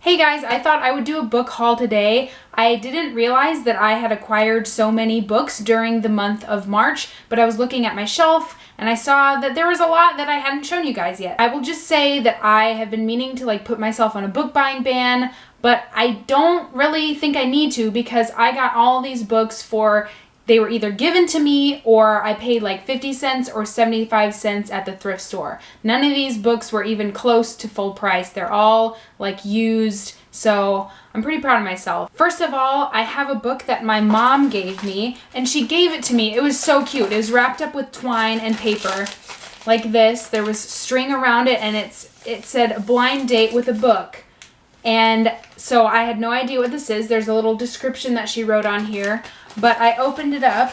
Hey guys, I thought I would do a book haul today. I didn't realize that I had acquired so many books during the month of March, but I was looking at my shelf and I saw that there was a lot that I hadn't shown you guys yet. I will just say that I have been meaning to put myself on a book buying ban, but I don't really think I need to because I got all these books they were either given to me or I paid 50 cents or 75 cents at the thrift store. None of these books were even close to full price. They're all used, so I'm pretty proud of myself. First of all, I have a book that my mom gave me, and she gave it to me. It was so cute. It was wrapped up with twine and paper like this. There was string around it, and it said "Blind Date with a Book." And so I had no idea what this is. There's a little description that she wrote on here, but I opened it up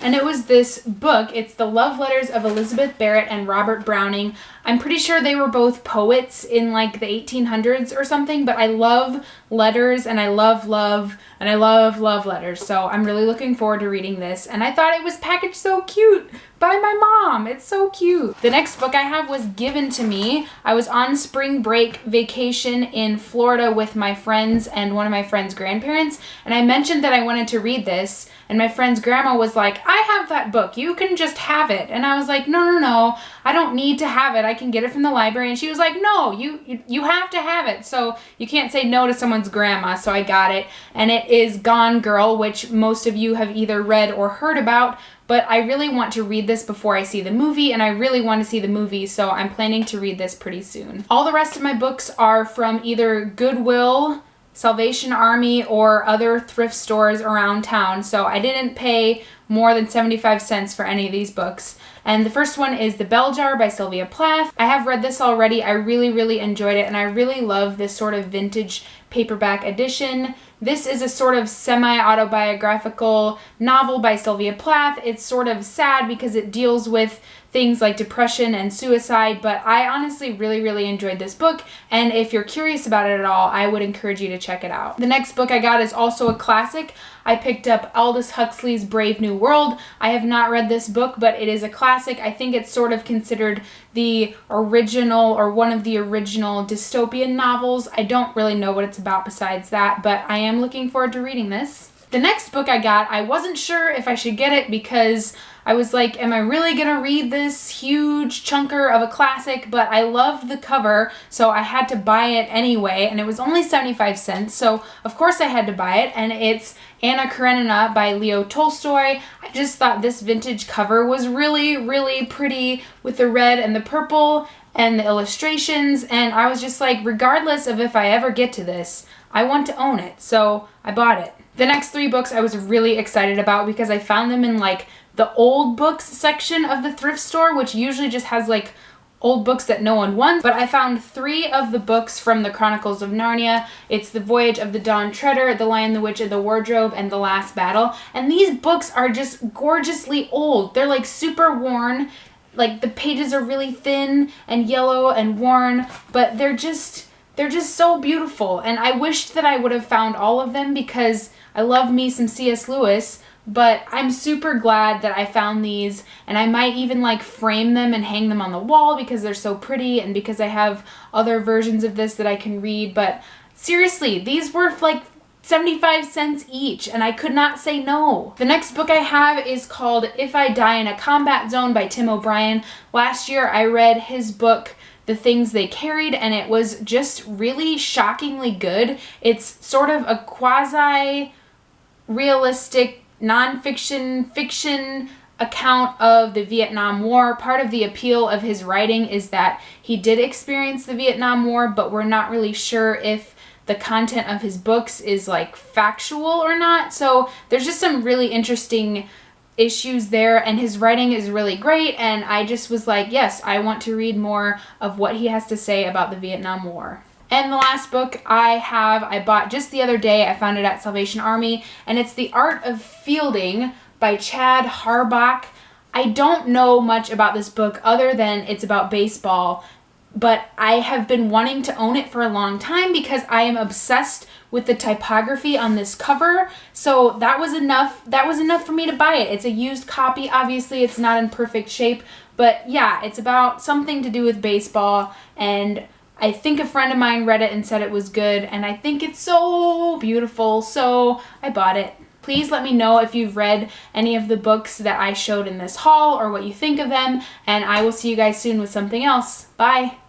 and it was this book. It's the Love Letters of Elizabeth Barrett and Robert Browning. I'm pretty sure they were both poets in the 1800s or something, but I love letters and I love love and I love love letters. So I'm really looking forward to reading this, and I thought it was packaged so cute by my mom. It's so cute. The next book I have was given to me. I was on spring break vacation in Florida with my friends and one of my friend's grandparents, and I mentioned that I wanted to read this, and my friend's grandma was like, "I have that book. You can just have it." And I was like, no, I don't need to have it. I can get it from the library. And she was like, "No, you have to have it." So you can't say no to someone's grandma. So I got it, and it is Gone Girl, which most of you have either read or heard about. But I really want to read this before I see the movie, and I really want to see the movie, so I'm planning to read this pretty soon. All the rest of my books are from either Goodwill, Salvation Army, or other thrift stores around town, so I didn't pay more than 75 cents for any of these books. And the first one is The Bell Jar by Sylvia Plath. I have read this already. I really enjoyed it, and I really love this sort of vintage paperback edition. This is a sort of semi-autobiographical novel by Sylvia Plath. It's sort of sad because it deals with things like depression and suicide, but I honestly really enjoyed this book, and if you're curious about it at all, I would encourage you to check it out. The next book I got is also a classic. I picked up Aldous Huxley's Brave New World. I have not read this book, but it is a classic. I think it's sort of considered the original or one of the original dystopian novels. I don't really know what it's about besides that, but I am looking forward to reading this. The next book I got, I wasn't sure if I should get it because I was like, am I really gonna read this huge chunker of a classic? But I loved the cover, so I had to buy it anyway, and it was only 75 cents, so of course I had to buy it, and it's Anna Karenina by Leo Tolstoy. I just thought this vintage cover was really pretty with the red and the purple and the illustrations, and I was just like, regardless of if I ever get to this, I want to own it, so I bought it. The next three books I was really excited about because I found them in the old books section of the thrift store, which usually just has old books that no one wants. But I found three of the books from the Chronicles of Narnia. It's The Voyage of the Dawn Treader, The Lion, the Witch, and the Wardrobe, and The Last Battle. And these books are just gorgeously old. They're super worn. The pages are really thin and yellow and worn, but they're just so beautiful. And I wished that I would have found all of them because I love me some C.S. Lewis, but I'm super glad that I found these, and I might even frame them and hang them on the wall because they're so pretty and because I have other versions of this that I can read. But seriously, these were 75 cents each, and I could not say no. The next book I have is called If I Die in a Combat Zone by Tim O'Brien. Last year I read his book The Things They Carried, and it was just really shockingly good. It's sort of a quasi-realistic fiction account of the Vietnam War. Part of the appeal of his writing is that he did experience the Vietnam War, but we're not really sure if the content of his books is factual or not. So there's just some really interesting issues there, and his writing is really great, and I just was like, yes, I want to read more of what he has to say about the Vietnam War. And the last book I bought just the other day. I found it at Salvation Army, and it's The Art of Fielding by Chad Harbach. I don't know much about this book other than it's about baseball, but I have been wanting to own it for a long time because I am obsessed with the typography on this cover. So that was enough for me to buy it. It's a used copy. Obviously, it's not in perfect shape, but yeah, it's about something to do with baseball, and I think a friend of mine read it and said it was good, and I think it's so beautiful, so I bought it. Please let me know if you've read any of the books that I showed in this haul or what you think of them, and I will see you guys soon with something else. Bye!